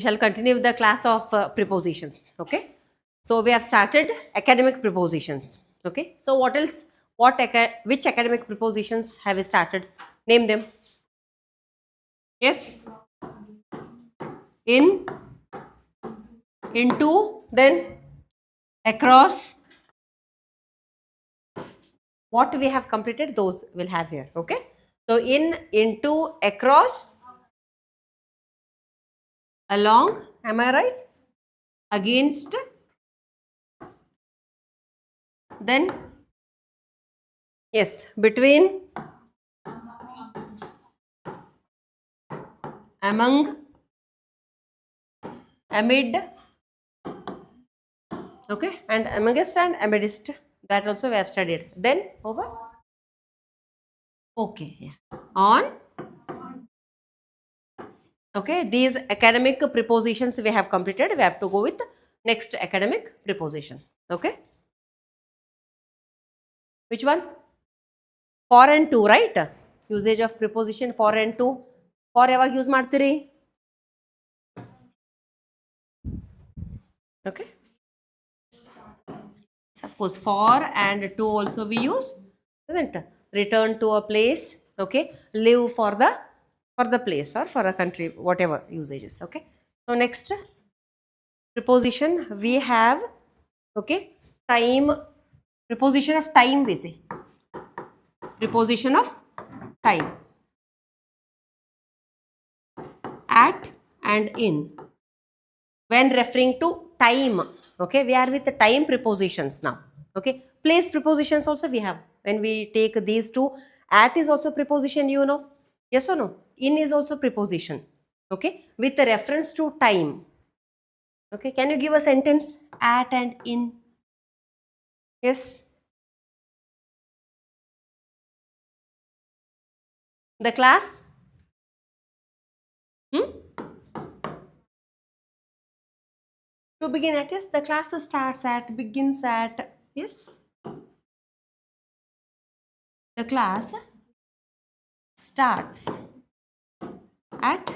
We shall continue with the class of prepositions. Okay. So we have started academic prepositions. Okay. So what else? Which academic prepositions have we started? Name them. Yes. In, into, then across. What we have completed, those we'll have here. Okay. So in, into, across, along. Am I right? Against. Then yes, between, among, amid, okay, and amongst and amidst, that also we have studied. Then over. Okay, yeah. On. Okay, these academic prepositions we have completed. We have to go with next academic preposition. Okay. Which one? For and to, right? Usage of preposition for and to. For ಯಾವಾಗ use ಮಾಡ್ತೀರಿ? Okay. So of course, for and to also we use, isn't it? Return to a place. Okay. Live for the place or for a country, whatever usages. Okay. So next preposition we have, okay, time. Preposition of time we say. Preposition of time. At and in. When referring to time, okay, we are with the time prepositions now. Okay. Place prepositions also we have. When we take these two, at is also preposition, you know. Yes or no? In is also preposition. Okay. With the reference to time. Okay. Can you give a sentence? At and in. Yes. The class? To begin at, yes. The class starts at, begins at, yes. The class starts at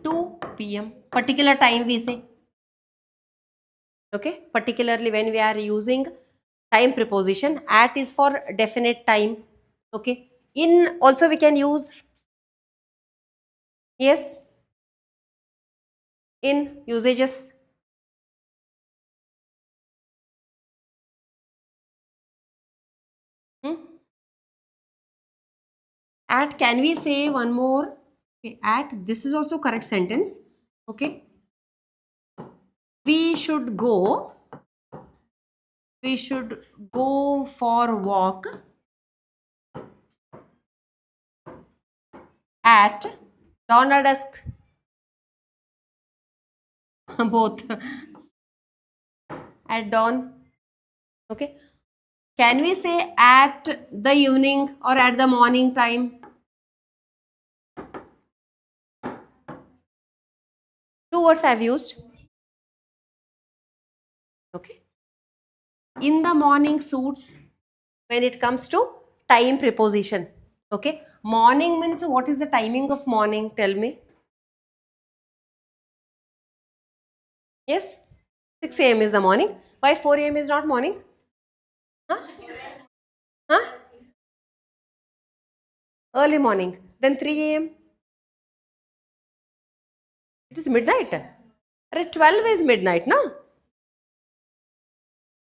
2 p.m. Particular time we say. Okay. Particularly when we are using time preposition, at is for definite time. Okay. In also we can use. Yes. In usages. At, can we say one more? Okay. At, this is also correct sentence. Okay. We should go for walk at dawn or dusk. Both. At dawn. Okay. Can we say at the evening or at the morning time? Two words I have used. Okay. In the morning suits when it comes to time preposition. Okay. Morning means, what is the timing of morning? Tell me. Yes. 6 a.m. is the morning. Why 4 a.m. is not morning? Huh? Huh? Early morning. Then 3 a.m. It is midnight. 12 is midnight, no?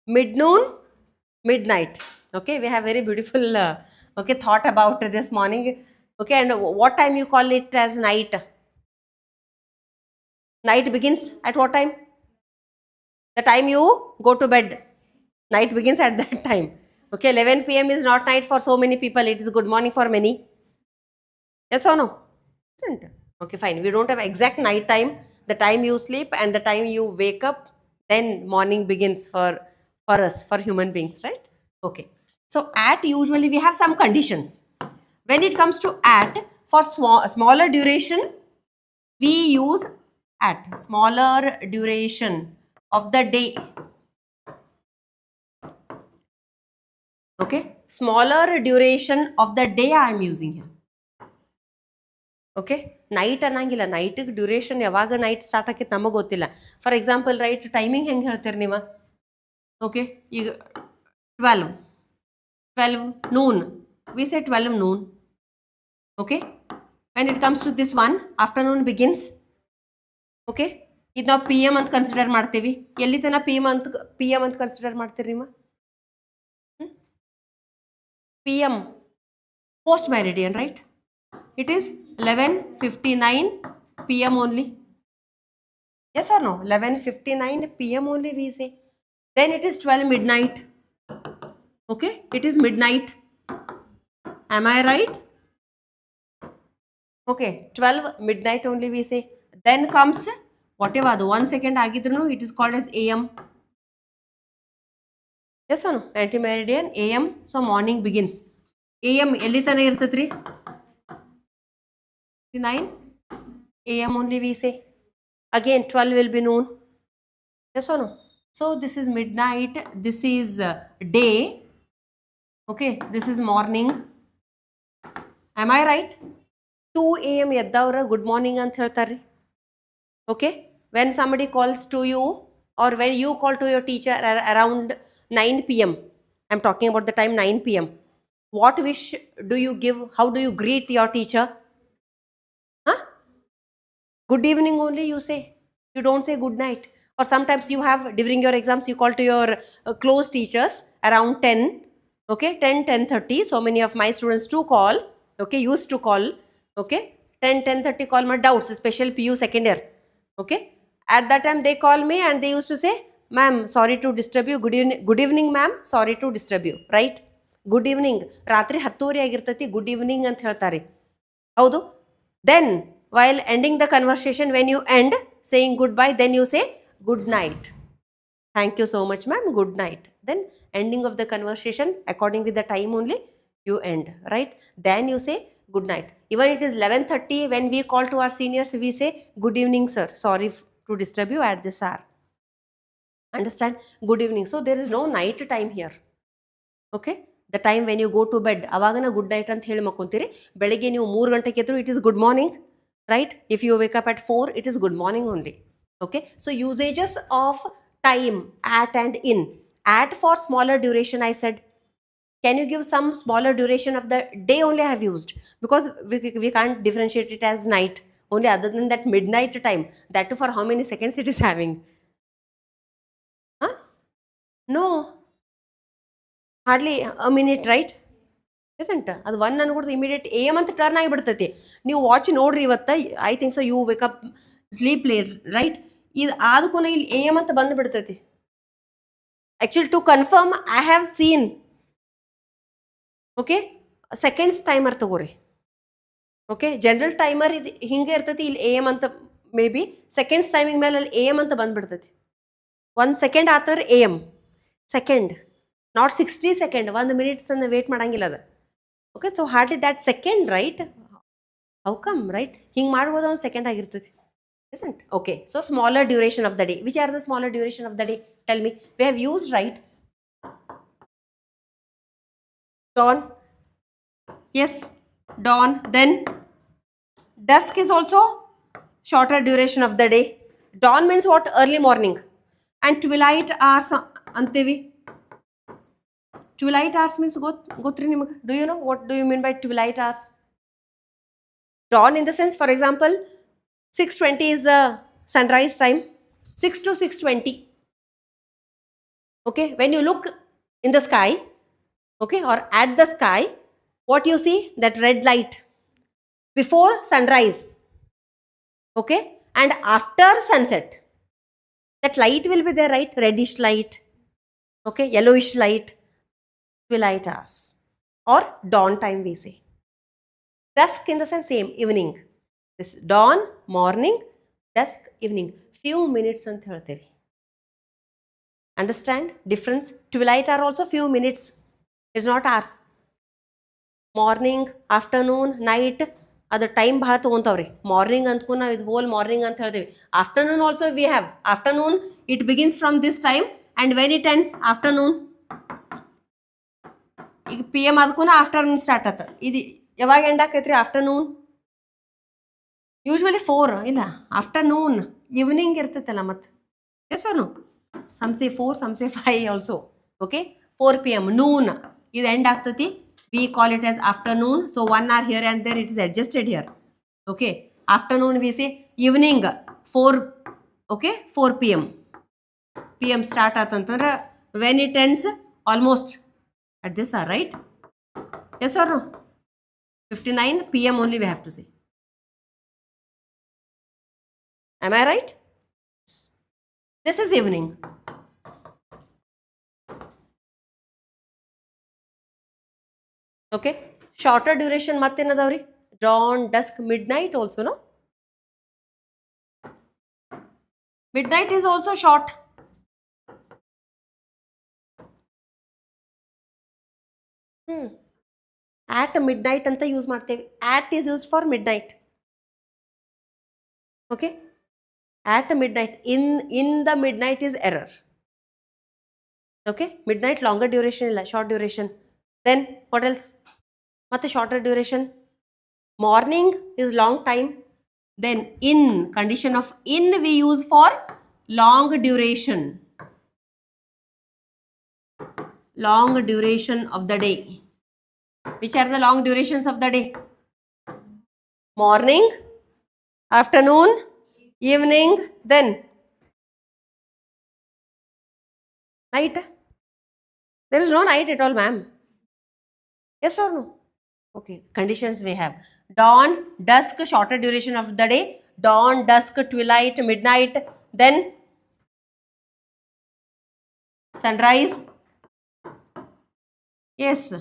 Mid-noon, midnight. Okay, we have very beautiful okay, thought about this morning. Okay, and what time you call it as night? Night begins at what time? The time you go to bed. Night begins at that time. Okay, 11 p.m. is not night for so many people. It is good morning for many. Yes or no? Isn't it? Okay, fine. We don't have exact night time. The time you sleep and the time you wake up, then morning begins for us, for human beings, right? Okay. So at, usually we have some conditions. When it comes to at, for smaller duration, we use at. Smaller duration of the day. Okay. Smaller duration of the day I am using here. Okay, night ಅನ್ನಂಗಿಲ್ಲ. ನೈಟಿಗೆ duration ಯಾವಾಗ night start ಆಕೈತೆ ನಮಗೆ ಗೊತ್ತಿಲ್ಲ. For example right, timing ಹೆಂಗೆ ಹೇಳ್ತೀರಿ ನೀವು? Okay, ಈಗ 12 noon, we say 12 noon. Okay, when it comes to this one, afternoon begins. Okay, ಇದು ನಾವು ಪಿ ಎಮ್ ಅಂತ ಕನ್ಸಿಡರ್ ಮಾಡ್ತೀವಿ. ಎಲ್ಲಿ ತನ ಪಿ ಎಮ್ ಅಂತ ಕನ್ಸಿಡರ್ ಮಾಡ್ತೀರಿ ನಿಮ್ಮ? P M post meridian, right? It is 11:59 p.m. only. Yes or no? 11:59 p.m. only we say. Then it is 12 midnight. Okay, it is midnight. Am I right? Okay, 12 midnight only we say. Then comes whatever the 1 second agidrunu, it is called as AM. Yes or no? Anti-meridian, AM. So morning begins. AM elli tana irtatri? 9 AM only we say. Again 12 will be noon. Yes or no? So this is midnight, this is day. Okay, this is morning. Am I right? 2 AM eddavara good morning ant ಹೇಳ್ತಾರೆ. Okay, when somebody calls to you or when you call to your teacher around 9 p.m. I'm talking about the time 9 p.m. What wish do you give? How do you greet your teacher? Huh? Good evening only you say. You don't say good night. Or sometimes you have, during your exams, you call to your close teachers around 10. Okay, 10:30. So many of my students too call. Okay, used to call. Okay, 10:30 call my doubts, special PU second year. Okay, at that time they call me and they used to say, ma'am, sorry to disturb you. Good evening ma'am, sorry to disturb you. Right? Good evening. ರಾತ್ರಿ 10:00 ಆಗಿರ್ತೈತಿ, good evening ಅಂತ ಹೇಳ್ತಾರೆ. ಹೌದು. Then while ending the conversation, when you end saying goodbye, then you say good night. Thank you so much ma'am, good night. Then ending of the conversation according with the time only you end, right? Then you say good night. Even it is 11:30, when we call to our seniors, we say good evening sir, sorry to disturb you at this hour. Understand? Good evening. So there is no night time here. Okay, the time when you go to bed, avagana good night ಅಂತ ಹೇಳಿ ಮಕ್ಕೊಂತೀರಿ. ಬೆಳಿಗ್ಗೆ ನೀವು 3 ಗಂಟೆಗೆ ಎದ್ರು, it is good morning, right? If you wake up at 4, it is good morning only. Okay, so usages of time, at and in. At for smaller duration I said. Can you give some smaller duration of the day only I have used? Because we can't differentiate it as night. Only other than that midnight time. That too for how many seconds it is having? Huh? No. Hardly a minute, right? Isn't it? ಅದು 1 ಅನ್ಕೊಡ್ದು immediate AM ಅಂತ turn ಆಗಿಬಿಡ್ತೈತಿ. ನೀವು watch ನೋಡ್ರಿ ಇವತ್ತು, I think so you wake up sleep late, right? ಇದು ಆದಕ್ಕೂ ಇಲ್ಲಿ AM ಅಂತ ಬಂದುಬಿಡ್ತೈತಿ. Actually to confirm I have seen. Okay, seconds timer ತಗೋರಿ. ಓಕೆ, ಜನರಲ್ ಟೈಮರ್ ಇದು ಹಿಂಗೆ ಇರ್ತೈತಿ, ಇಲ್ಲಿ AM ಅಂತ ಮೇ ಬಿ ಸೆಕೆಂಡ್ಸ್ ಟೈಮಿಂಗ್ ಮೇಲೆ ಅಲ್ಲಿ AM ಅಂತ ಬಂದುಬಿಡ್ತೈತಿ. 1 ಸೆಕೆಂಡ್ ಆತರ AM second, not 60 second. 1 minutes ಅನ್ನು ವೇಟ್ ಮಾಡಂಗಿಲ್ಲ ಅದು. Okay, so hardly that second, right? How come, right? ಹಿಂಗೆ ಮಾಡ್ಬೋದು, 1 ಸೆಕೆಂಡ್ ಆಗಿರ್ತೈತಿ. Isn't? Okay, so smaller duration of the day. Which are the smaller duration of the day? Tell me. We have used, right? Dawn. Yes, dawn. Then dusk is also shorter duration of the day. Dawn means what? Early morning. And twilight hours antevi. Twilight hours means gotri nimaga. Do you know what do you mean by twilight hours? Dawn in the sense, for example, 6:20 is the sunrise time. 6 to 6:20. Okay, when you look in the sky, okay, or at the sky, what you see? That red light before sunrise, okay, and after sunset, that light will be there, right? Reddish light, okay, yellowish light. Twilight hours or dawn time we say. Dusk in the sense same, evening. This dawn, morning, dusk, evening. Few minutes ant ಹೇಳ್ತೇವೆ. Understand difference? Twilight are also few minutes. It's not hours. Morning, afternoon, night, ಅದು time ಭಾಳ ತೊಗೊತಾವ್ರಿ. Morning ಅಂದ್ಕೂ ನಾವು ಇದು hole morning ಅಂತ ಹೇಳ್ತೀವಿ. Afternoon also we have. Afternoon it begins from this time and when it ends afternoon. ಈಗ PM ಆದ್ಕೂ afternoon start ಆತ. ಇದು ಯಾವಾಗ end ಆಕೈತ್ರಿ? Afternoon. Usually 4, illa. Afternoon, evening irtatalla mat. Yes or no? Some say 4, some say 5 also. Okay? 4 p.m. Noon. Is end agtati. We call it as afternoon. So 1 hour here and there it is adjusted here. Okay? Afternoon we say evening 4. Okay? 4 p.m. PM start atantandra when it ends almost at this hour, right? Yes or no? 59 PM only we have to say. Am I right? This is evening. Okay. Shorter duration mattೇನದಾವ್ರಿ? Dawn, dusk, midnight also, no? Midnight is also short. At midnight ಅಂತ use ಮಾಡ್ತೇವೆ. At is used for midnight. Okay. At midnight. In the midnight is error. Okay. Midnight longer duration ಇಲ್ಲ, short duration. Then what else? ಮತ್ತೆ shorter duration. Morning is long time. Then in, condition of in we use for long duration. Long duration of the day. Which are the long durations of the day? Morning, afternoon, evening, then night. There is no night at all, ma'am. Yes or no? Okay, conditions we have. Dawn, dusk, shorter duration of the day. Dawn, dusk, twilight, midnight, then sunrise. Yes.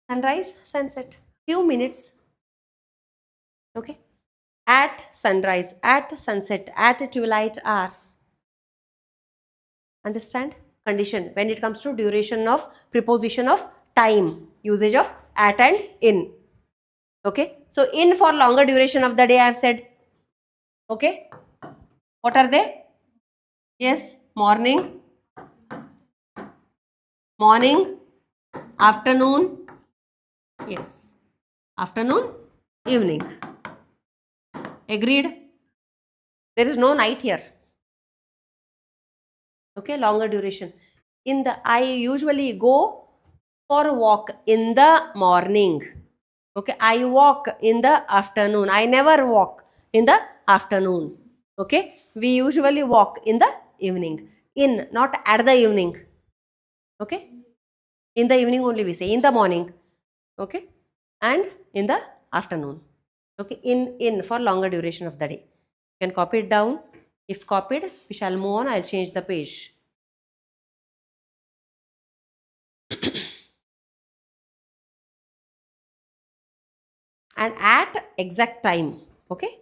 Sunrise, sunset. Few minutes. Okay. At sunrise, at sunset, at twilight hours. Understand? Condition when it comes to duration of preposition of time, usage of at and in. Okay. So in for longer duration of the day I have said. Okay. What are they? Yes. Morning, morning, afternoon. Yes. Afternoon, evening. Agreed? There is no night here. Okay, longer duration. I usually go for a walk in the morning. Okay, I walk in the afternoon. I never walk in the afternoon. Okay, we usually walk in the evening. In, not at the evening. Okay, in the evening only we say, in the morning. Okay, and in the afternoon. Okay, in for longer duration of the day. You can copy it down. If copied, we shall move on. I'll change the page. And at exact time. Okay.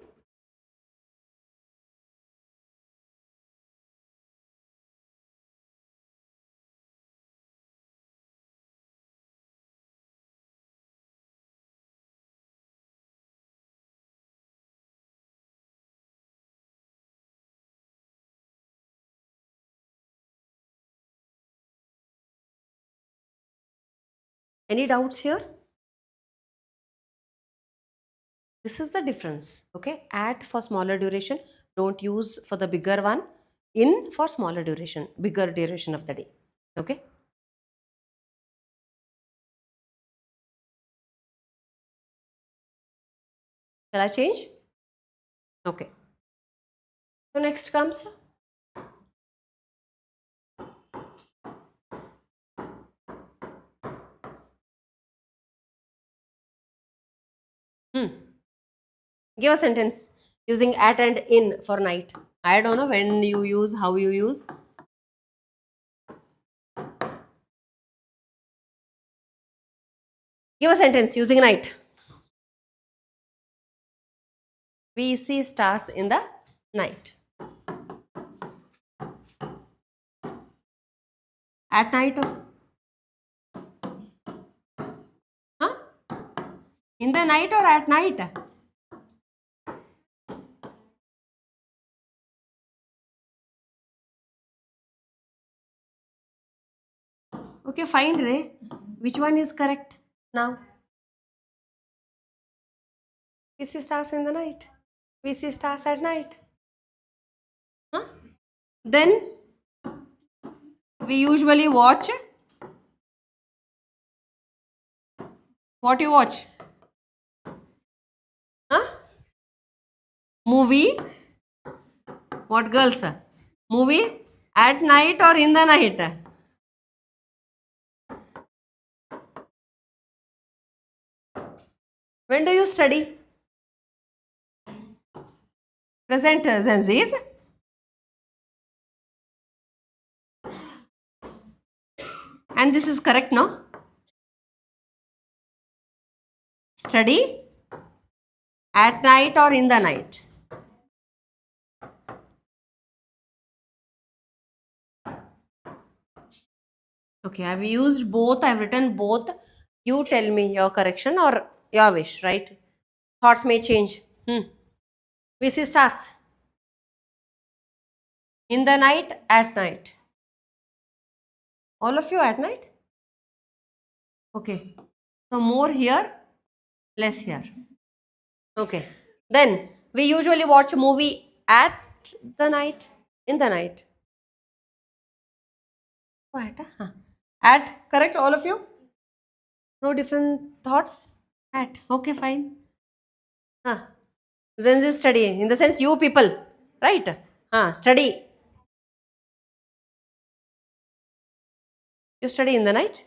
Any doubts here? This is the difference. Okay. At for smaller duration, don't use for the bigger one. In for smaller duration, bigger duration of the day. Okay. Shall I change? Okay. So next comes give a sentence using at and in for night. I don't know when you use, how you use. Give a sentence using night. We see stars in the night. At night? Huh? In the night or at night? Okay, fine, Ray. Which one is correct now? We see stars in the night. We see stars at night. Huh? Then we usually watch. What you watch? Huh? Movie. What girls? Movie at night or in the night? When do you study? Present tense. And this is correct, no? Study at night or in the night? Okay, I've used both. I've written both. You tell me your correction or your wish, right? Thoughts may change. We see stars in the night, at night. All of you at night? Okay. So more here, less here. Okay. Then we usually watch a movie at the night, in the night. What? At, correct, all of you? No different thoughts? At, okay, fine. Zen is studying, in the sense you people, right? Study. You study in the night?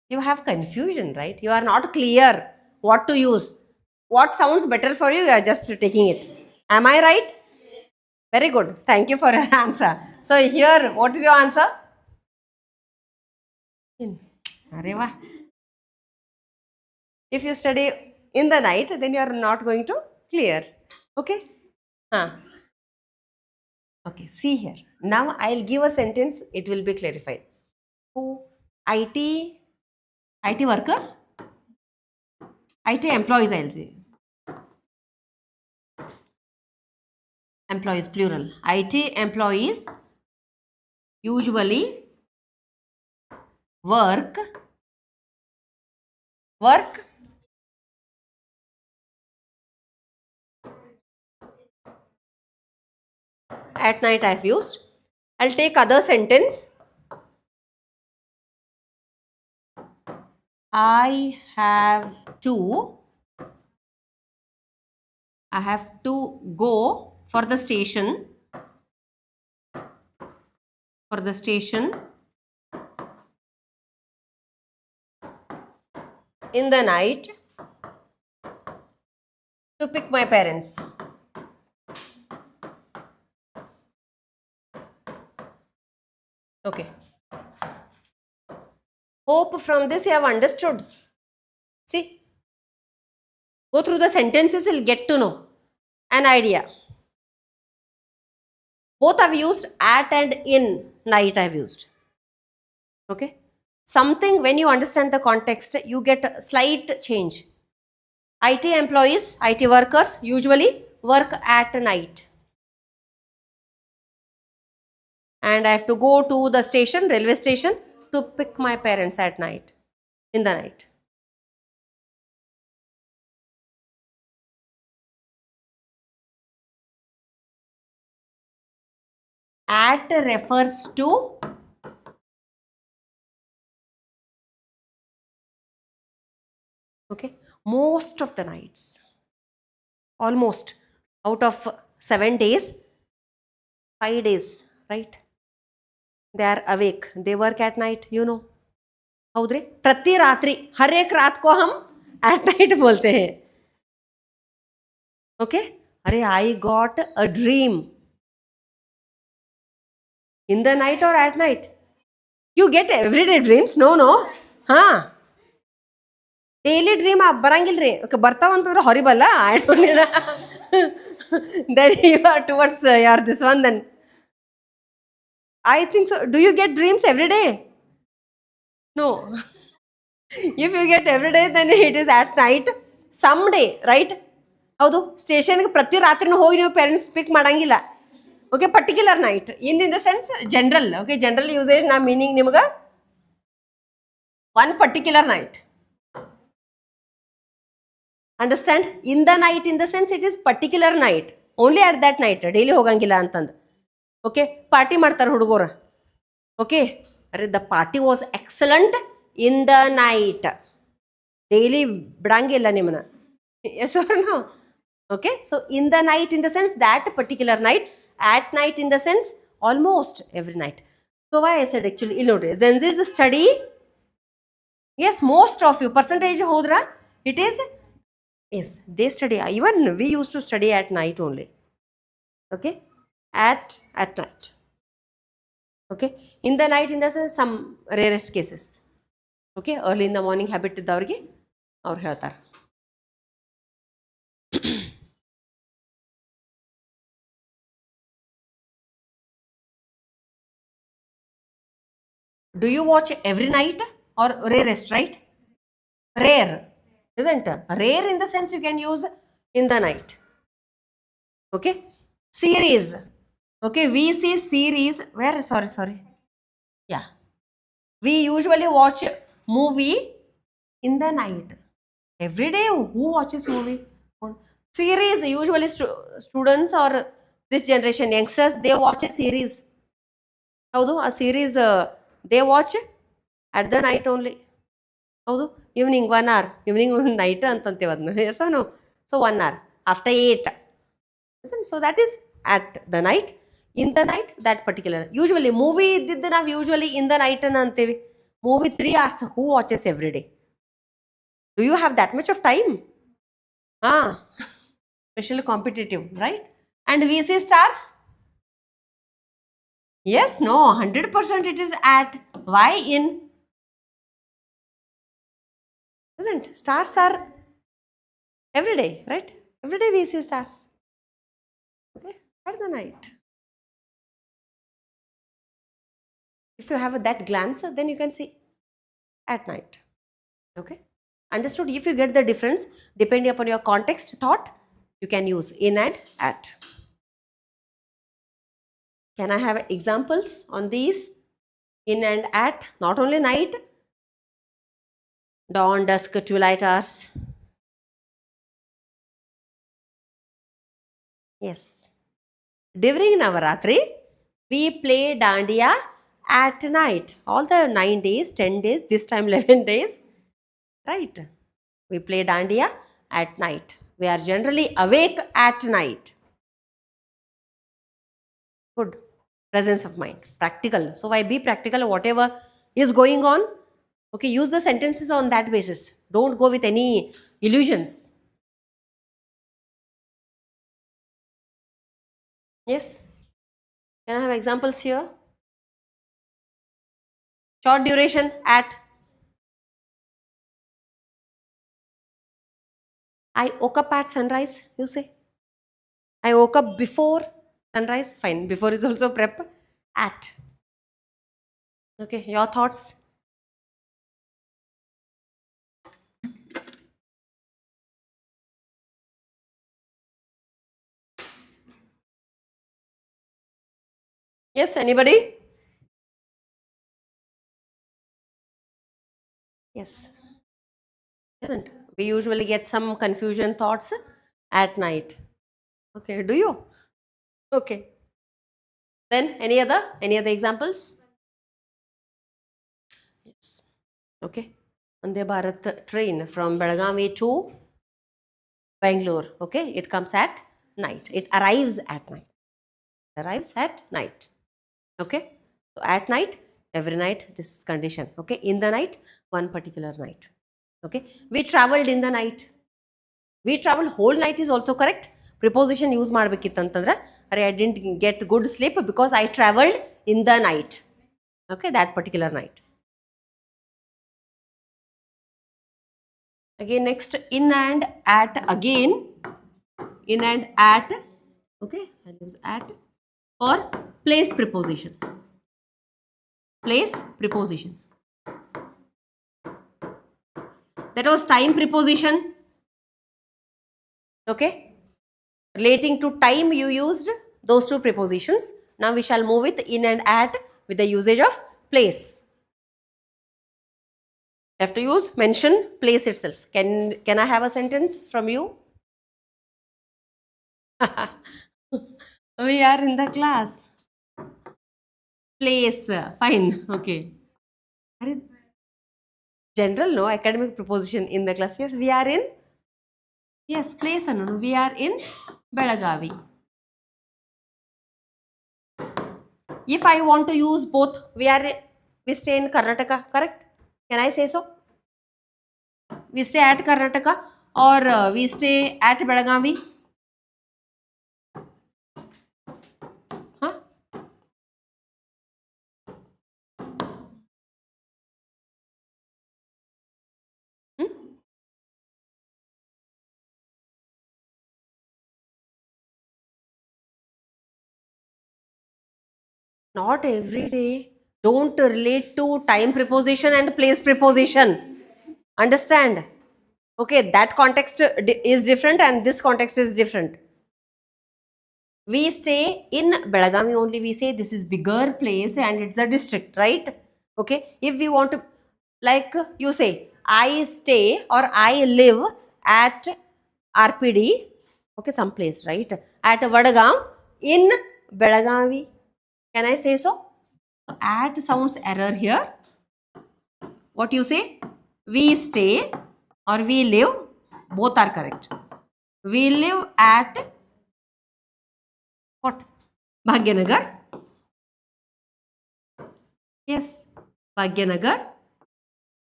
You have confusion, right? You are not clear what to use. What sounds better for you, you are just taking it. Am I right? Very good. Thank you for your answer. So here, what is your answer? In. Arre wah. If you study in the night, then you are not going to clear. Okay? Okay, see here. Now I'll give a sentence, it will be clarified. Who? IT workers? IT employees, I'll say. Employees, plural. IT employees usually work at night. I've used. I'll take other sentence. I have to go for the station in the night to pick my parents. Okay. Hope from this you have understood. See, go through the sentences, you'll get to know an idea. Both I've used, at and in night I've used. Okay. Something, when you understand the context, you get a slight change. IT employees, IT workers usually work at night. And I have to go to the station, railway station, to pick my parents at night, in the night. At refers to most of the nights. Almost. Out of 7 days, 5 days, right? They are awake. They work at night, you know. हौद्री प्रति रात्रि हर एक रात को हम at night बोलते हैं. Okay. अरे I got a dream in the night or at night? You get everyday dreams? No. Daily dream ಬರಂಗಿಲ್ರಿ. ಬರ್ತಾವಂತಂದ್ರೆ horrible. I don't need then you are towards your this one then. I think so. Do you get dreams every day? No. If you get every day, then it is at night. Someday, right? ಹೌದು, ಸ್ಟೇಷನ್ಗೆ ಪ್ರತಿ ರಾತ್ರಿನೂ ಹೋಗಿ ನೀವು parents ಪಿಕ್ ಮಾಡಂಗಿಲ್ಲ. Okay, particular night in the sense general. Okay, general usage ನಾ meaning ನಿಮ್ಗೆ one particular night Understand? In the night, in the sense it is particular night. Only at that night. Daily hogangilla antand. Okay? Party ಮಾಡ್ತಾರೆ ಹುಡುಗರು. Okay? The party was excellent in the night. Daily ಬಿಡಂಗಿಲ್ಲ ನಿಮ್ಮನ್ನ. Yes or no? Okay? So in the night, in the sense that particular night. At night, in the sense almost every night. So why I said actually, Gen Z's study. Yes, most of you percentage hodra, it is. Yes, they study. Even we used to study at night only. Okay, at night. Okay, in the night, in the sense some rarest cases. Okay, early in the morning habit iddavrige avaru ಹೇಳ್ತಾರೆ. Do you watch every night or rarest, right? Rare, isn't it? Rare in the sense you can use in the night. Okay, series. Okay, we see series where, sorry. Yeah, we usually watch movie in the night. Every day, who watches movie? Series, usually students or this generation youngsters, they watch a series. Howdo, a series they watch at the night only. Howdo, evening 1 hour, evening night antanteve adna. Yes or no? So 1 hour after 8. So that is at the night. In the night, that particular. Usually movie iddiddu ನಾವು usually in the night ಅನ್ನ ಅಂತೀವಿ. Movie 3 hours, who watches every day? Do you have that much of time? Especially competitive, right? And we see stars? Yes, no, 100% it is at. Why in? Isn't stars are every day, right? Every day we see stars. Okay, that's the night. If you have that glance, then you can see at night. Okay, understood? If you get the difference, depending upon your context, thought, you can use in and at. Can I have examples on these? In and at, not only night, dawn, dusk, twilight hours. Yes. During Navaratri, we play dandiya at night. All the 9 days, 10 days, this time 11 days. Right? We play dandiya at night. We are generally awake at night. Good. Presence of mind. Practical. So why be practical? Whatever is going on, okay, use the sentences on that basis. Don't go with any illusions. Yes. Can I have examples here? Short duration at. I woke up at sunrise, you say. I woke up before sunrise. Fine. Before is also prep. At. Okay. Your thoughts? Yes. Anybody? Yes. Isn't? We usually get some confusion thoughts at night. Okay. Do you? Okay. Then any other examples? Yes. Okay. Vande Bharat train from Belagavi to Bangalore. Okay. It comes at night. It arrives at night. Arrives at night. Okay. So at night, every night, this condition. Okay. In the night, one particular night. Okay. We traveled in the night. We traveled whole night is also correct. Preposition use ಮಾಡಬೇಕಿತ್ತಂತಂದ್ರೆ I didn't get good sleep because I traveled in the night. Okay, that particular night. Again, next, in and at again. In and at. Okay, I'll use at or place preposition. Place preposition. That was time preposition. Okay. Relating to time, you used those two prepositions. Now we shall move with in and at with the usage of place. have to use mention place itself. Can I have a sentence from you? We are in the class. Place. Fine. Okay. General, no, academic preposition in the class. Yes, we are in. Yes, place. No, we are in Belagavi. If I want to use both, we stay in Karnataka, correct? Can I say so? We stay at Karnataka or we stay at Belagavi? Huh? Hmm? Not every day. Don't relate to time preposition and place preposition. Understand? Okay, that context is different and this context is different. We stay in Belagavi only. We say this is bigger place and it's a district, right? Okay, if we want to, like you say, I stay or I live at RPD, okay, some place, right? At Vadagam in Belagavi. Can I say so? At sounds error here. What you say? We stay or we live, both are correct. We live at what? Bhagyanagar. Yes, Bhagyanagar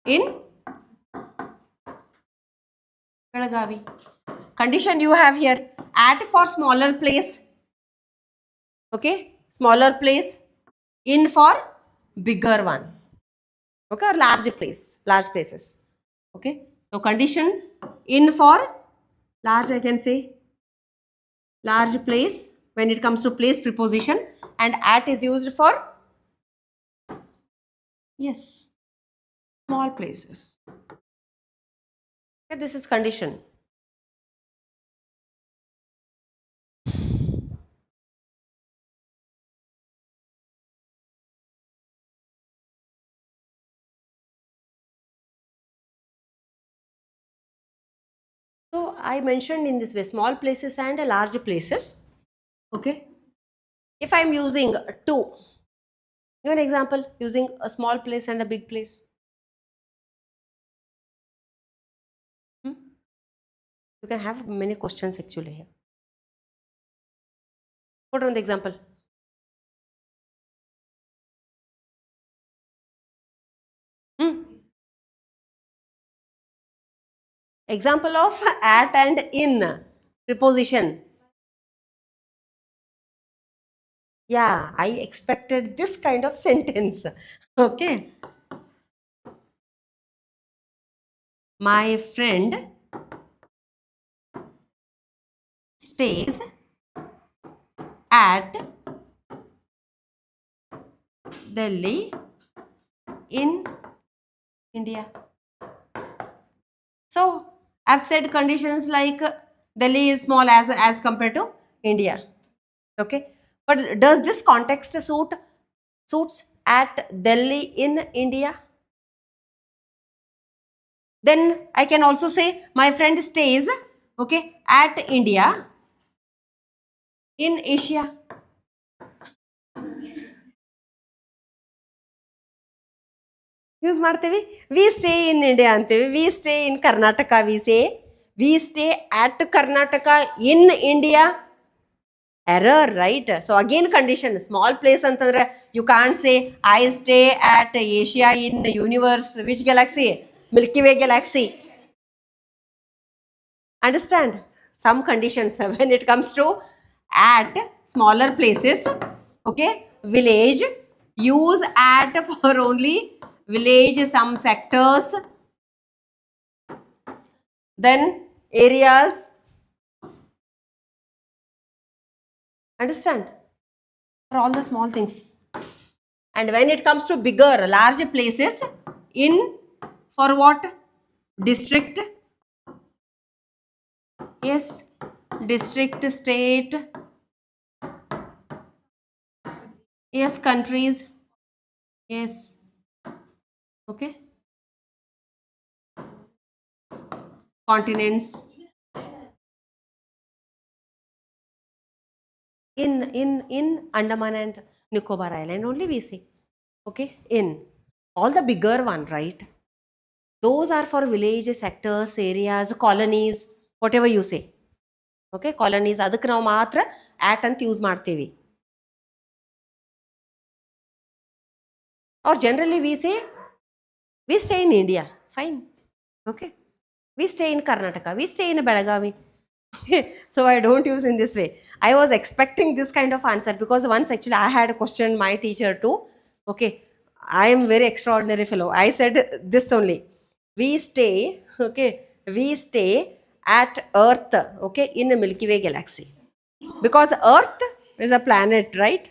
in Belagavi. Condition you have here, at for smaller place, okay, smaller place, in for bigger one, okay, or large place, large places, okay. So condition, in for large, I can say large place when it comes to place preposition, and at is used for, yes, small places. Okay, this is condition. So I mentioned in this way, small places and large places, okay. If I am using two, give an example using a small place and a big place. Hmm? You can have many questions actually here. Put on the example. Hmm? Example of at and in preposition. Yeah, I expected this kind of sentence. Okay. My friend stays at Delhi in India. So I've said conditions like Delhi is small as compared to India. Okay. But does this context suits at Delhi in India? Then I can also say my friend stays, okay, at India in Asia. Use ಮಾಡ್ತೇವೆ. We stay in India ಅಂತೇವೆ. We stay in Karnataka. We say we stay at Karnataka in India. Error, right? So again condition, small place ಅಂತಂದ್ರೆ you can't say I stay at Asia in universe. Which galaxy? Milky Way galaxy. Understand? Some conditions when it comes to at smaller places, okay, village, use at for only village, some sectors, then areas. Understand? For all the small things. And when it comes to bigger, large places, in for what? District. Yes, district, state. Yes, countries. Yes. Okay. continents. In Andaman and Nicobar Island only we say. Okay, in all the bigger one, right? Those are for villages, sectors, areas, colonies, whatever you say. Okay, colonies. ಅದಕ್ಕೆ ನಾವು ಮಾತ್ರ at ಅಂತ use ಮಾಡ್ತೀವಿ. Or generally we say we stay in India. Fine. Okay. We stay in Karnataka. We stay in Belagavi. So I don't use in this way. I was expecting this kind of answer because once actually I had questioned my teacher too. Okay, I am very extraordinary fellow. I said this only. We stay, okay, we stay at Earth, okay, in the Milky Way galaxy. Because Earth is a planet, right?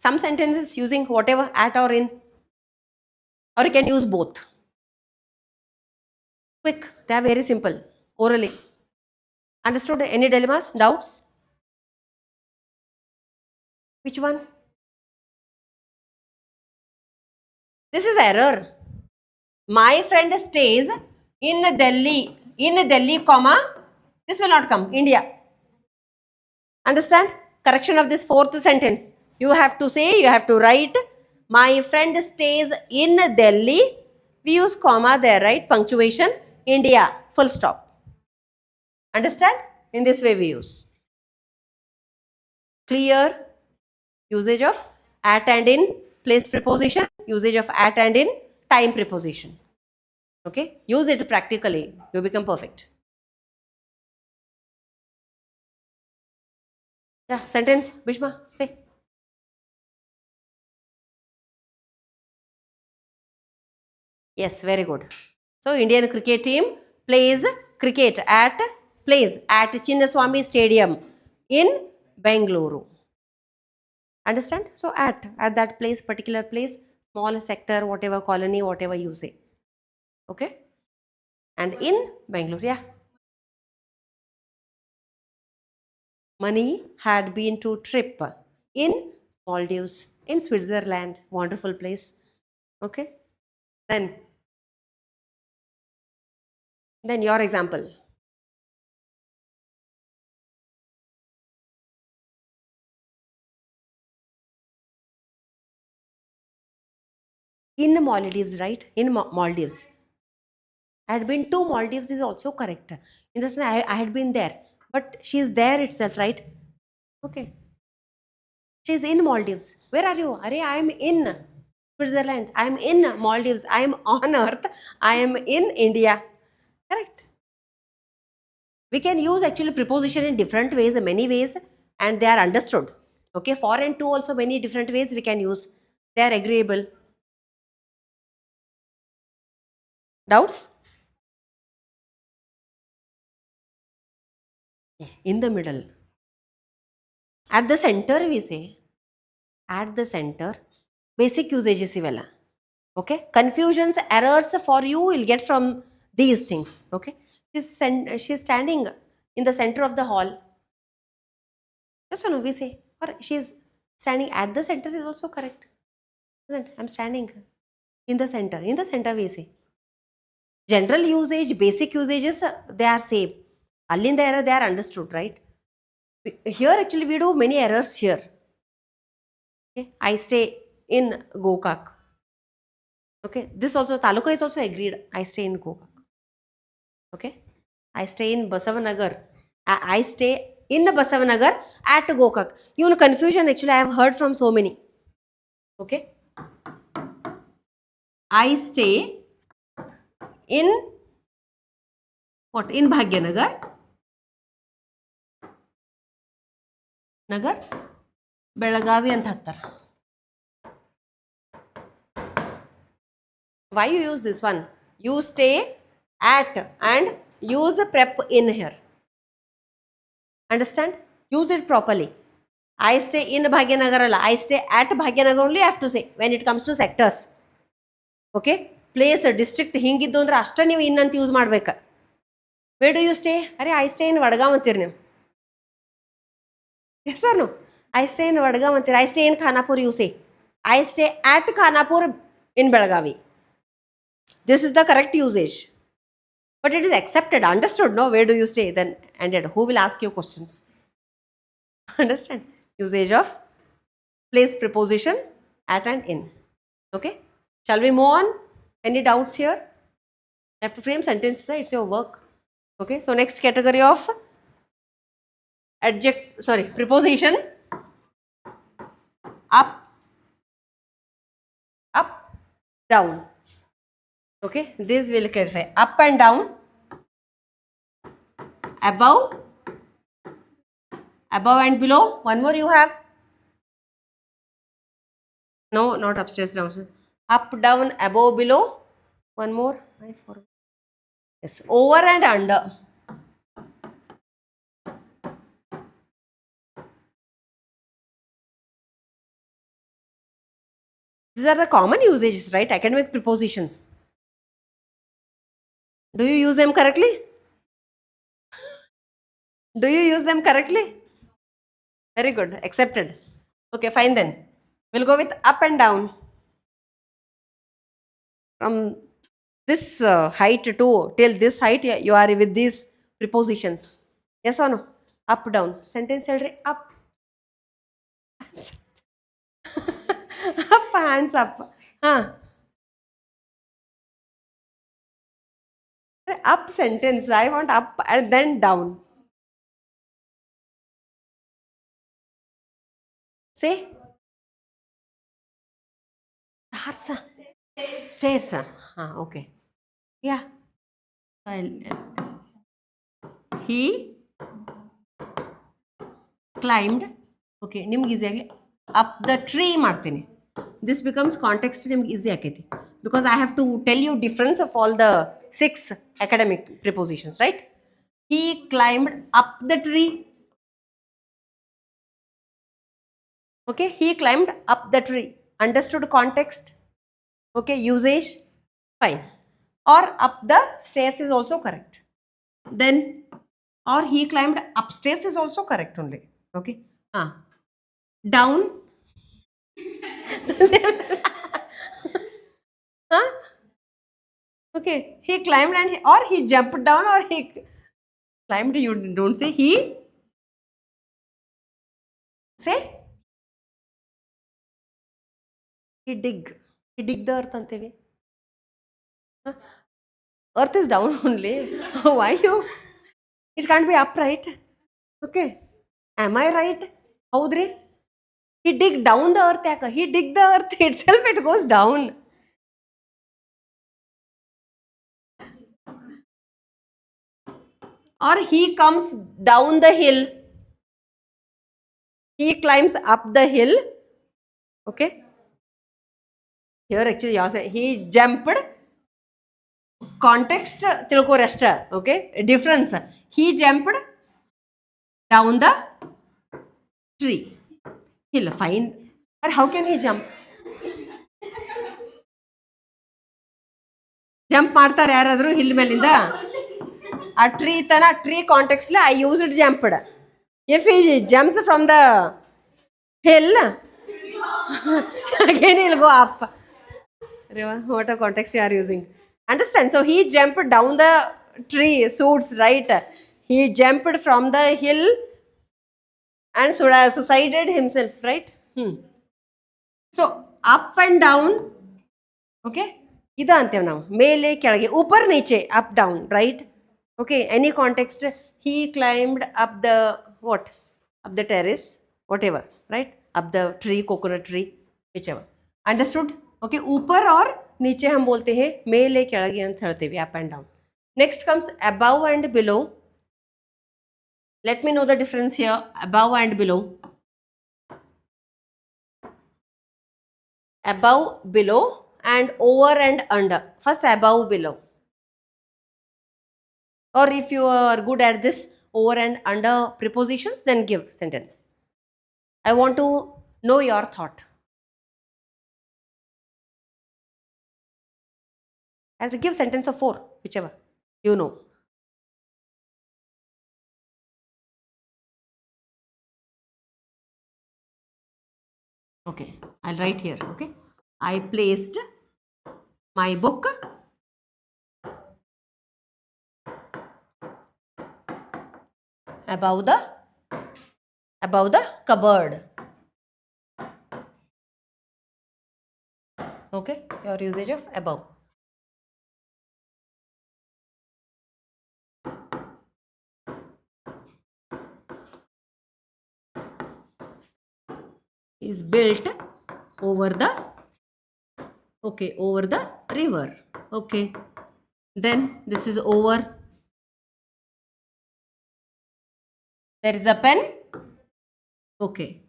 Some sentences using whatever at or in, or you can use both. Quick, they are very simple, orally. Understood? Any dilemmas, doubts? Which one? This is error. My friend stays in Delhi, comma, this will not come, India. Understand? Correction of this fourth sentence. You have to say, you have to write, my friend stays in Delhi. We use comma there, right? Punctuation, India, full stop. Understand? In this way we use. Clear? Usage of at and in, place preposition, usage of at and in, time preposition. Okay? Use it practically. You become perfect. Yeah, sentence, Bhishma, say. Yes, very good. So, Indian cricket team plays cricket at Chinnaswamy Stadium in Bengaluru. Understand? So, at that place, particular place, small sector, whatever colony, whatever you say. Okay? And in Bengaluru, yeah. Mani had been to trip in Maldives, in Switzerland, wonderful place. Okay? Then your example. In Maldives, right? In Maldives. I had been to Maldives is also correct. In the sense, I had been there. But she is there itself, right? Okay. She is in Maldives. Where are you? Are I am in Switzerland. I am in Maldives. I am on earth. I am in India. Correct. We can use actually preposition in different ways, many ways, and they are understood. Okay. For and to also many different ways we can use. They are agreeable. Doubts? In the middle. At the center we say. At the center. Basic usages ivella. Okay. Confusions, errors for you will get from these things. Okay. She's standing in the center of the hall. Yes or no, we say. Or she's standing at the center is also correct. Isn't? I'm standing in the center. In the center we say. General usage, basic usages, they are same. Allinda error, they are understood, right? Here actually we do many errors here. Okay. I stay in Gokak. Okay. This also, Taluka is also agreed. I stay in Gokak. Okay. I stay in Basavanagar. I stay in Basavanagar at Gokak. You know, confusion actually I have heard from so many. Okay. I stay in what? In Bhagyanagar. Nagar. Belagavi and Hattar. Why you use this one? You stay at and use the prep in here. Understand? Use it properly. I stay in Bhagyanagar. I stay at Bhagyanagar only I have to say when it comes to sectors. Okay? Place, district, ಹಿಂಗಿದ್ದು ಅಂದ್ರೆ ಅಷ್ಟೇ ನೀವು ಇನ್ನಂತ use ಮಾಡ್ಬೇಕು. Where do you stay? ಅರೆ I stay in Vadgaon ಅಂತೀರಿ ನೀವು. Yes or no? I stay in Vadgaon ಅಂತೀರಿ. I stay in Khanapur you say. I stay at Khanapur in Belagavi. This is the correct usage. But it is accepted, understood, no? Where do you stay? Then ended. Who will ask you questions? Understand? Usage of place preposition at and in. Okay? Shall we move on? Any doubts here? You have to frame sentences, it's your work. Okay? So next category of preposition. Up, up, down. Okay? This will clarify. Up and down. Above and below. One more you have. No, not upstairs, downstairs. Up, down, above, below. One more. I forgot. Yes, over and under. These are the common usages, right? Academic prepositions. Do you use them correctly? Do you use them correctly? Very good. Accepted. Okay, fine then. We'll go with up and down. From this height to till this height, you are with these prepositions. Yes or no? Up, down. Sentence ಹೇಳ್ರಿ up. Up, hands up. Up sentence. I want up and then down. Say. Stairs. Okay. Yeah. He climbed. Okay. Nimge easy agli. Up the tree martini. This becomes context nimge easy aketi. Because I have to tell you difference of all the 6 academic prepositions, right? He climbed up the tree. Okay. He climbed up the tree. Understood context? Okay. Usage? Fine. Or up the stairs is also correct. Then, or he climbed upstairs is also correct only. Okay. Down. Huh? Okay. He climbed and or he jumped down or he climbed. You don't say he. Say he dig. He dig the earth anteve. Earth is down only. Why you? It can't be upright. Okay. Am I right? Houdri? He dig down the earth. He dig the earth itself. It goes down. Or he comes down the hill. He climbs up the hill. Okay. Here actually you say he jumped. Context tilko rest. Okay. Difference. He jumped down the tree. Hill. Fine. But how can he jump? Jump ಮಾಡ್ತಾರೆ ಯಾರಾದರೂ hill ಮೇಲಿಂದ ಆ tree context I used jumped. If he jumps from the hill, again he'll go up. What a context you are using. Understand? So he jumped down the tree, suits, right? He jumped from the hill and suicided himself, right? So up and down, okay? Ida anteve now. Mele kelage, upar niche, up down, right? Okay, any context. He climbed up the what? Up the terrace, whatever, right? Up the tree, coconut tree, whichever. Understood? Okay, upar or niche हम बोलते हैं मेले केळगे ಅಂತ ಹೇಳ್ತೀವಿ up and down. Next comes above and below. Let me know the difference here, above and below. Above, below, and over and under. First above, below. Or if you are good at this over and under prepositions, then give sentence. I want to know your thought. I have to give sentence of 4, whichever you know. Okay, I'll write here. Okay, I placed my book above the cupboard. Okay, your usage of above. Is built over the river. Okay, then this is over. There is a pen. Okay,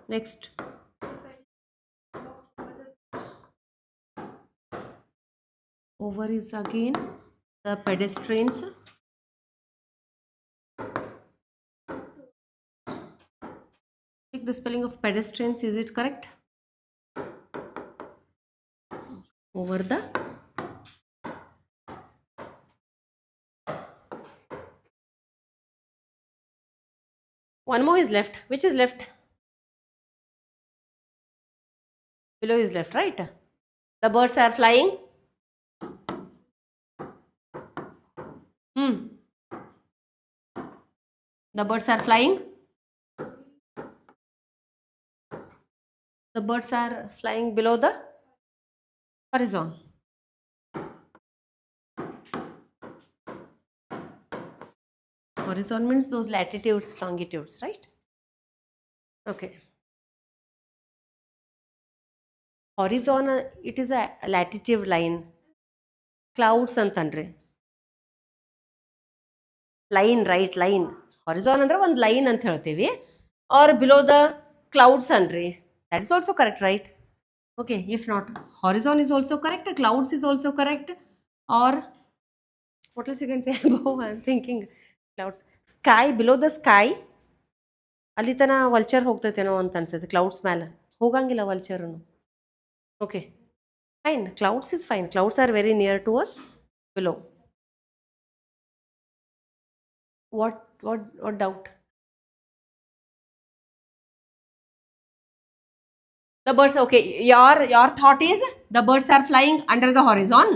next. Over is again the pedestrians. Check the spelling of pedestrians. Is it correct? Over the one more is left. Which is left? Below is left, right? The birds are flying. The birds are flying. The birds are flying below the horizon. Horizon means those latitudes, longitudes, right? Okay. Horizon, it is a latitude line. Clouds ಅಂತಂದ್ರೆ line right line horizon ಅಂದ್ರೆ ಒಂದು line ಅಂತ ಹೇಳ್ತೀವಿ or below the clouds ಅನ್ರಿ that is also correct right okay if not horizon is also correct clouds is also correct or what else you can say above I am thinking clouds sky below the sky ಅಲ್ಲಿ ತನ vulture ಹೋಗ್ತೈತೇನೋ ಅಂತ ಅನ್ಸುತ್ತೆ clouds ಮೇಲೆ ಹೋಗಂಗಿಲ್ಲ ವಲ್ಚರೂ okay fine clouds is fine clouds are very near to us below what doubt? The birds, okay, your thought is the birds are flying under the horizon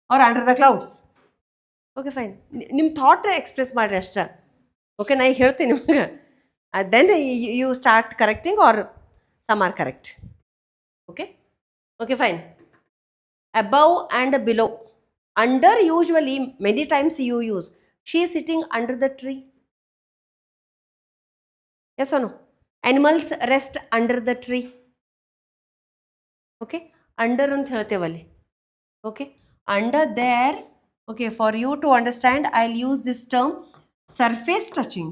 or under the clouds. Okay, fine. Nim thought express ಮಾಡಿ ಅಷ್ಟೇ okay ನಾ ಈಗ ಹೇಳ್ತೀನಿ ನಿಮಗೆ then you start correcting are some are correct okay okay fine above and below. Under usually many times you use. She is sitting under the tree. Yes or no? Animals rest under the tree. Okay? Under ant ಹೇಳ್ತೇವಲ್ಲಿ. Okay? Under there, okay, for you to understand, I'll use this term surface touching.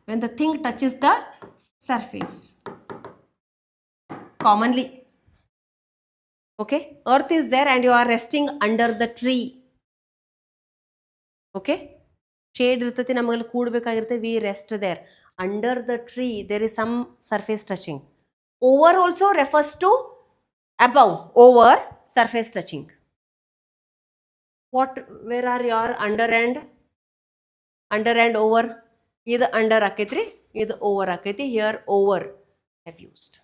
When the thing touches the surface. Commonly, okay, earth is there and you are resting under the tree. Okay, shade ಇರ್ತೈತಿ ನಮಗಲ್ಲಿ ಕೂಡಬೇಕಾಗಿರುತ್ತೆ we rest there under the tree there is some surface touching over also refers to above over surface touching what where are your under and over ಇದು under ಆಕೈತ್ರಿ ಇದು over ಆಕೈತಿ here over have used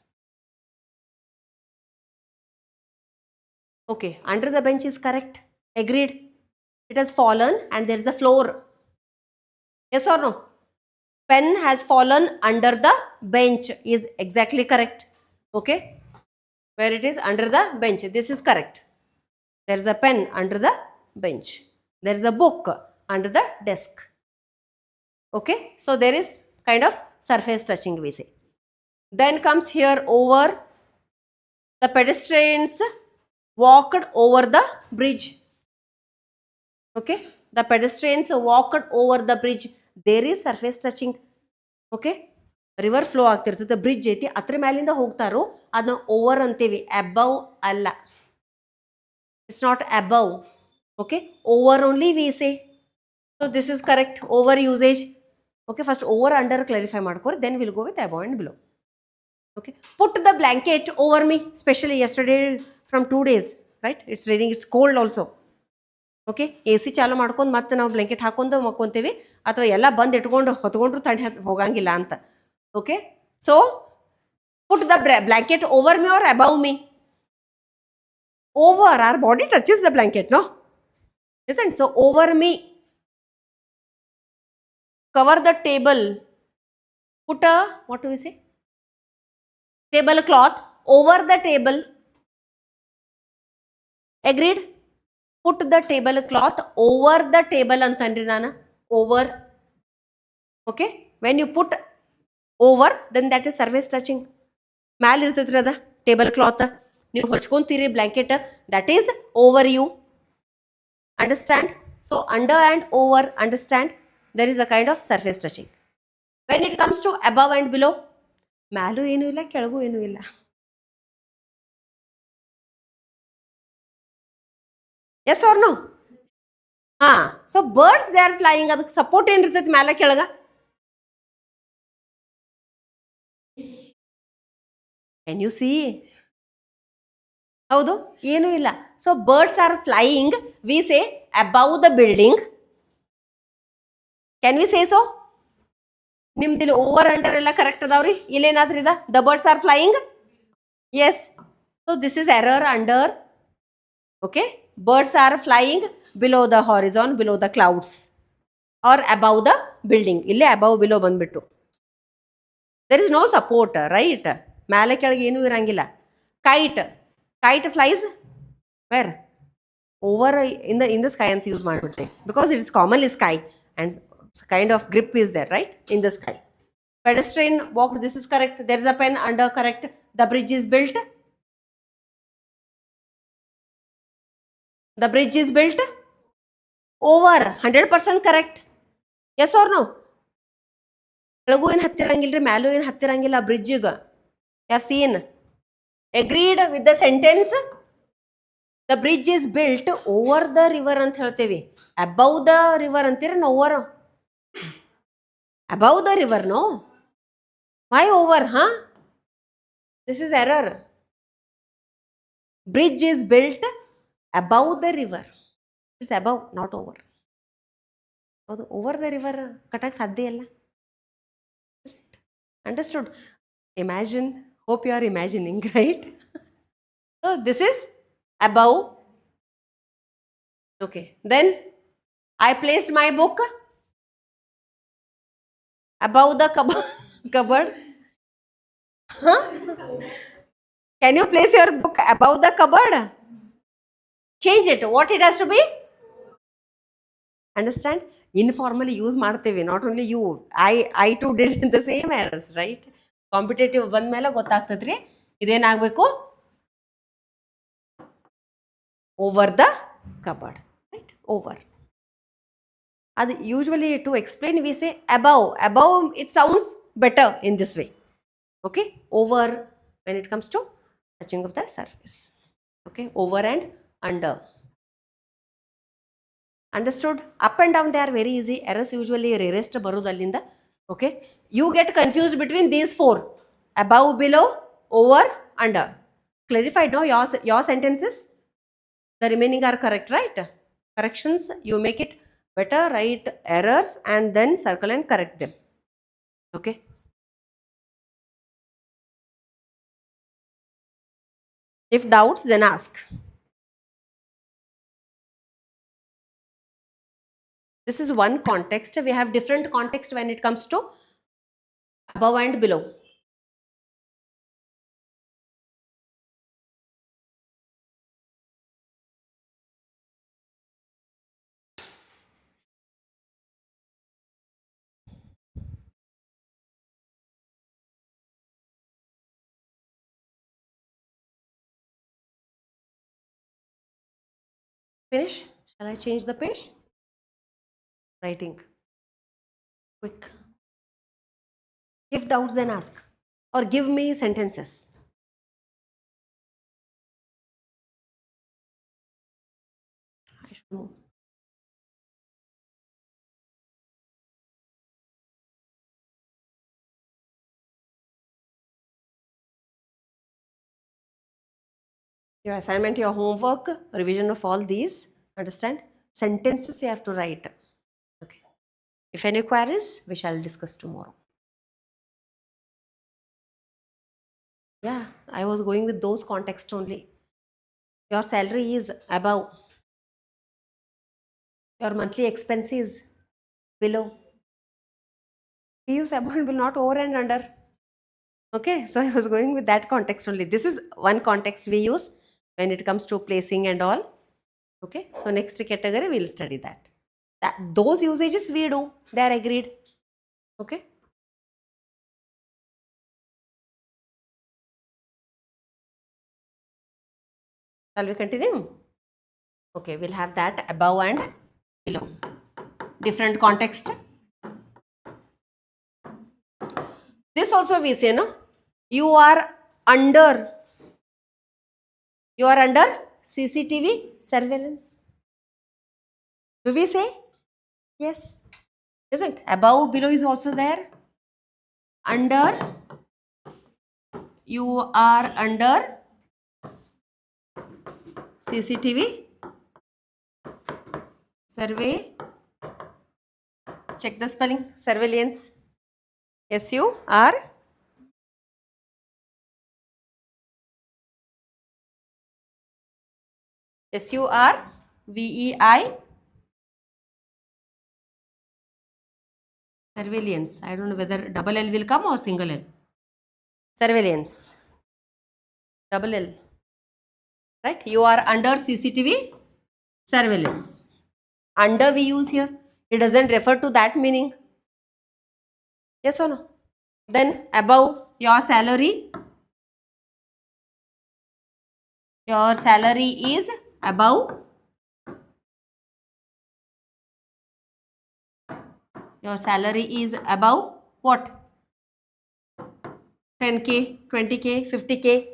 okay under the bench is correct agreed it has fallen and there is a floor yes or no pen has fallen under the bench is exactly correct okay where it is under the bench this is correct there is a pen under the bench there is a book under the desk okay so there is kind of surface touching we say then comes here over the pedestrians walked over the bridge okay the pedestrians walked over the bridge there is surface touching okay river flow ಆಗ್ತಿರ್ತದೆ bridge ಐತಿ ಅದ್ರ ಮೇಲಿಂದ ಹೋಗ್ತಾರೋ ಅದನ್ನ over ಅಂತೀವಿ above ಅಲ್ಲ it's not above okay over only we say so this is correct over usage okay first over under clarify ಮಾಡ್ಕೋರಿ then will go with above and below okay put the blanket over me especially yesterday from 2 days right it's raining it's cold also okay, A C ಚಾಲು ಮಾಡ್ಕೊಂಡು ಮತ್ತೆ ನಾವು blanket ಹಾಕೊಂಡು ಮಕ್ಕೊಂತೀವಿ, ಅಥವಾ ಎಲ್ಲ ಬಂದು ಇಟ್ಕೊಂಡು ಹೊತ್ಕೊಂಡ್ರು ಥಂಡಿ ಹೋಗಂಗಿಲ್ಲ ಅಂತ. Okay, so put the blanket over me or above me? Over, our body touches the blanket, no? Isn't? So over me. Cover the table. Put a, what do we say? Table cloth over the table. Agreed? Put the table cloth over the table antandri nana. Over. Okay? When you put over, then that is surface touching. Mal irtadri ada table cloth. ನೀವು ಹೊಚ್ಕೊಂತೀರಿ blanket, that is over you. Understand? So under and over, understand, there is a kind of surface touching. When it comes to above and below, ಮ್ಯಾಲೂ ಏನೂ ಇಲ್ಲ, ಕೆಳಗೂ ಏನೂ ಇಲ್ಲ. Yes or no? ಹಾಂ, so birds they are flying, ಅದಕ್ಕೆ support ಏನಿರ್ತೈತಿ ಮ್ಯಾಲ ಕೆಳಗ? Can you see? ಹೌದು, ಏನೂ ಇಲ್ಲ. So birds are flying, we say above the building. Can we say so? ನಿಮ್ದು ಇಲ್ಲಿ ಓವರ್ ಅಂಡರ್ ಎಲ್ಲ ಕರೆಕ್ಟ್ ಅದಾವ್ರಿ. ಇಲ್ಲೇನಾದ್ರೂ ಇದ the birds are flying? Yes. So this is error under. Okay, birds are flying below the horizon, below the clouds, are above the building. ಇಲ್ಲೇ above below ಬಂದ್ಬಿಟ್ಟು there is no support, right? ಮೇಲೆ ಕೆಳಗೆ ಏನೂ ಇರಂಗಿಲ್ಲ. Kite, kite flies where? Over in the sky ಅಂತ use ಮಾಡಿಬಿಡ್ತೆ, because it is commonly sky and kind of grip is there, right, in the sky. Pedestrian walked, this is correct. There is a pen under, correct. The bridge is built. The bridge is built over, 100% correct. Yes or no? ಕೆಳಗೂ ಏನು ಹತ್ತಿರಂಗಿಲ್ಲ ರೀ, ಮ್ಯಾಲೂ ಏನು ಹತ್ತಿರಂಗಿಲ್ಲ ಬ್ರಿಡ್ಜಿಗೆ. You have seen. Agreed with the sentence? The bridge is built over the river ಅಂತ ಹೇಳ್ತೇವೆ. Above the river ಅಂತೀರ, no over. Above the river, no? Why over, huh? This is error. Bridge is built above the river. It's above, not over. ಹೌದು, over the river ಕಟ್ಟಕ್ಕೆ ಸಾಧ್ಯ ಇಲ್ಲ. Understood? Imagine. Hope you are imagining, right? So this is above. Okay, then I placed my book above the cupboard. Huh? Can you place your book above the cupboard? Change it. What it has to be? Understand? Informally use ಮಾಡ್ತೇವೆ. Not only you, I too did the same errors, right? Competitive ಬಂದ ಮೇಲೆ ಗೊತ್ತಾಗ್ತದ್ರಿ ಇದೇನಾಗಬೇಕು, over the cupboard, right? Over. ಅದು usually to explain we say above. Above it sounds better in this way. Okay, over when it comes to touching of the surface. Okay, over and under. Understood? Up and down they are very easy. Errors usually rarest ಬರೋದು ಅಲ್ಲಿಂದ. Okay, you get confused between these four: above, below, over, under. Clarified, no? Your sentences, the remaining are correct, right? Corrections, you make it better, write errors and then circle and correct them. Okay, if doubts then ask. This is one context. We have different context when it comes to above and below. Finish? Shall I change the page? Writing. Quick. If doubts then ask, or give me sentences. I should move. Your assignment, your homework, revision of all these. Understand? Sentences you have to write. Okay. If any queries, we shall discuss tomorrow. Yeah, I was going with those contexts only. Your salary is above. Your monthly expense is below. We use above and below, not over and under. Okay, so I was going with that context only. This is one context we use when it comes to placing and all. Okay, so next category we'll study that. Those usages we do, they are agreed. Okay. Shall we continue? Okay, we'll have that above and below. Different context. This also we say, no? You are under CCTV surveillance. Do we say? Yes. Isn't? Above, below is also there. Under, you are under CCTV survey. Check the spelling. Surveillance. SUR. SURVEI. Surveillance. I don't know whether double L will come or single L. Surveillance. Double L. Right? You are under CCTV surveillance. Under we use here. It doesn't refer to that meaning. Yes or no? Then above, your salary. Your salary is above. Your salary is above what? 10K, 20K, 50K.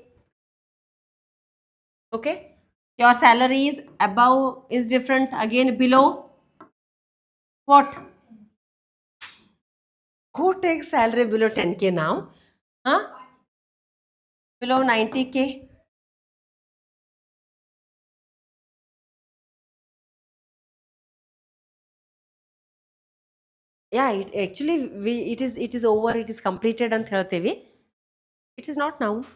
Okay. Your salary is above is different. Again below what? Who takes salary below 10K now? Huh? Below 90K. Yeah, it actually it is over, it is completed and Theratevi. It is not noun.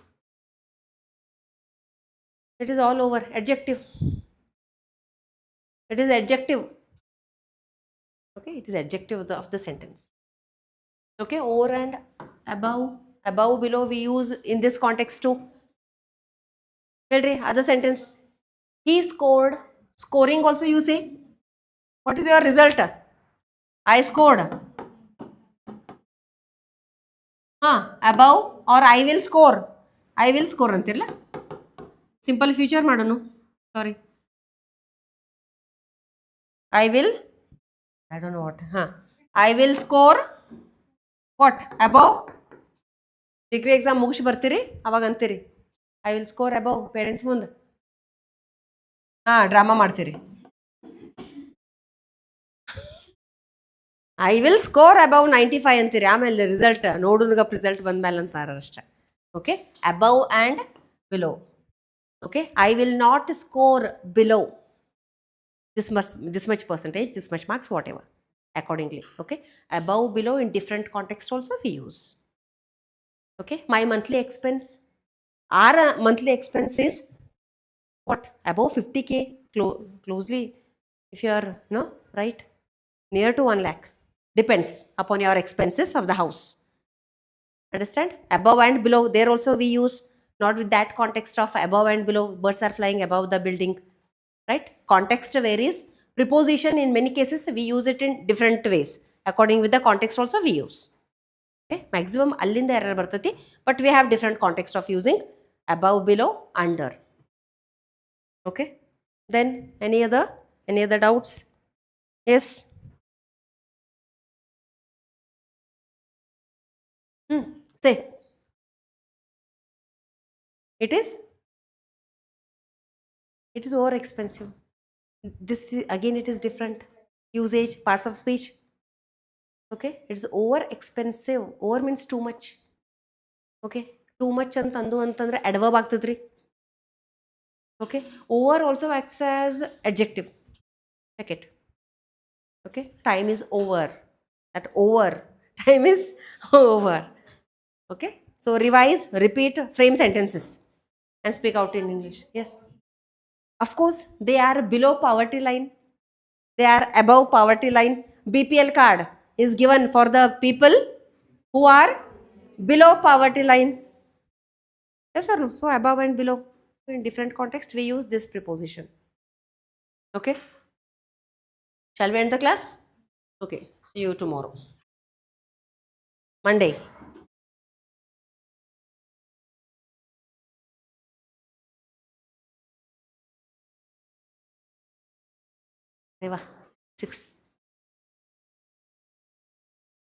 It is all over. Adjective. It is adjective. Okay, it is adjective of the sentence. Okay, over and above, below we use in this context too. Other sentence. He scored. Scoring also you say. What is your result? I scored. Above or I will score. I will score antirla. Simple future madanu. Sorry. I don't know what. I will score what? Above. Degree exam ಮುಗಿಸಿ ಬರ್ತೀರಿ ಅವಾಗ ಅಂತೀರಿ I will score above parents ಮುಂದೆ drama ಮಾಡ್ತೀರಿ I will score above 95 ಅಂತೀರಿ ಆಮೇಲೆ result ನೋಡುನ್ಗಪ್ಪ result ಬಂದ್ಮೇಲೆ ಅಂತಾರ ಅಷ್ಟೇ okay above and below okay I will not score below this much percentage, this much marks, whatever accordingly. Okay, above, below in different context also we use. Okay, my monthly expense, our monthly expense is what? Above 50K, closely if you are right, near to 1 lakh, depends upon your expenses of the house. Understand? Above and below, there also we use, not with that context of above and below, birds are flying above the building. Right? Context varies. Preposition in many cases we use it in different ways. According with the context also we use. Okay? Maximum allinda error bartati, but we have different context of using above, below, under. Okay? Then any other doubts? Yes? Say. It is over expensive. This again it is different usage, parts of speech. Okay, it's over expensive. Over means too much. Okay, too much antandu antandre adverb ಆಗ್ತದ್ರಿ. Okay, over also acts as adjective. Check it. Okay, time is over. That over. Time is over. Okay, so revise, repeat, frame sentences and speak out in English. Yes. Of course, they are below poverty line. They are above poverty line. BPL card is given for the people who are below poverty line. Yes or no? So above and below. So in different context, we use this preposition. Okay. Shall we end the class? Okay. See you tomorrow. Monday. Reva. 6.